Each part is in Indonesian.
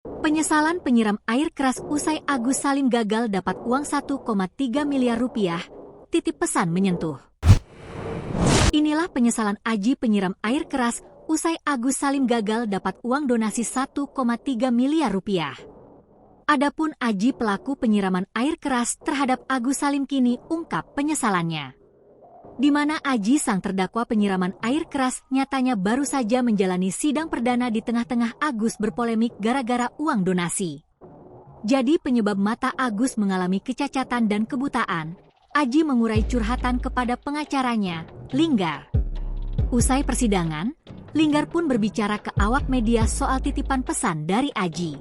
Penyesalan penyiram air keras usai Agus Salim gagal dapat uang 1,3 miliar rupiah, titip pesan menyentuh. Inilah penyesalan Aji penyiram air keras usai Agus Salim gagal dapat uang donasi 1,3 miliar rupiah. Adapun Aji pelaku penyiraman air keras terhadap Agus Salim kini ungkap penyesalannya. Di mana Aji sang terdakwa penyiraman air keras nyatanya baru saja menjalani sidang perdana di tengah-tengah Agus berpolemik gara-gara uang donasi. Jadi penyebab mata Agus mengalami kecacatan dan kebutaan, Aji mengurai curhatan kepada pengacaranya, Linggar. Usai persidangan, Linggar pun berbicara ke awak media soal titipan pesan dari Aji.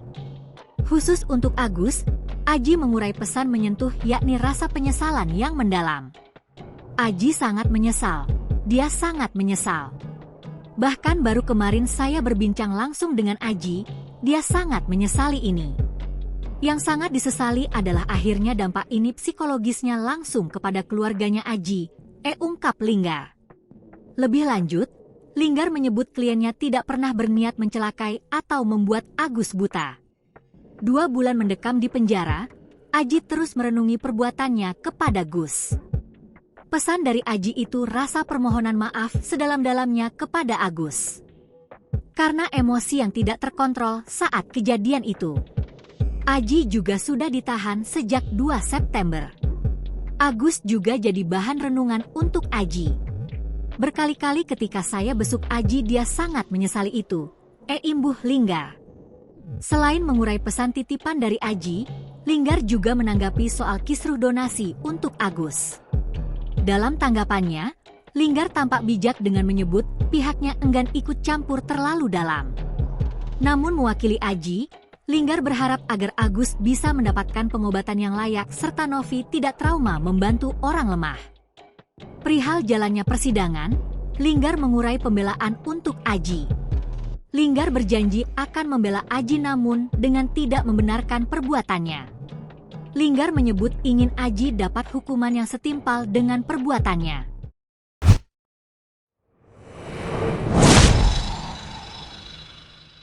Khusus untuk Agus, Aji mengurai pesan menyentuh yakni rasa penyesalan yang mendalam. Aji sangat menyesal. Dia sangat menyesal. Bahkan baru kemarin saya berbincang langsung dengan Aji, dia sangat menyesali ini. Yang sangat disesali adalah akhirnya dampak ini psikologisnya langsung kepada keluarganya Aji, ungkap Linggar. Lebih lanjut, Linggar menyebut kliennya tidak pernah berniat mencelakai atau membuat Agus buta. 2 bulan mendekam di penjara, Aji terus merenungi perbuatannya kepada Gus. Pesan dari Aji itu rasa permohonan maaf sedalam-dalamnya kepada Agus. Karena emosi yang tidak terkontrol saat kejadian itu. Aji juga sudah ditahan sejak 2 September. Agus juga jadi bahan renungan untuk Aji. Berkali-kali ketika saya besuk Aji dia sangat menyesali itu, imbuh Linggar. Selain mengurai pesan titipan dari Aji, Linggar juga menanggapi soal kisruh donasi untuk Agus. Dalam tanggapannya, Linggar tampak bijak dengan menyebut pihaknya enggan ikut campur terlalu dalam. Namun mewakili Aji, Linggar berharap agar Agus bisa mendapatkan pengobatan yang layak serta Novi tidak trauma membantu orang lemah. Perihal jalannya persidangan, Linggar mengurai pembelaan untuk Aji. Linggar berjanji akan membela Aji namun dengan tidak membenarkan perbuatannya. Linggar menyebut ingin Aji dapat hukuman yang setimpal dengan perbuatannya.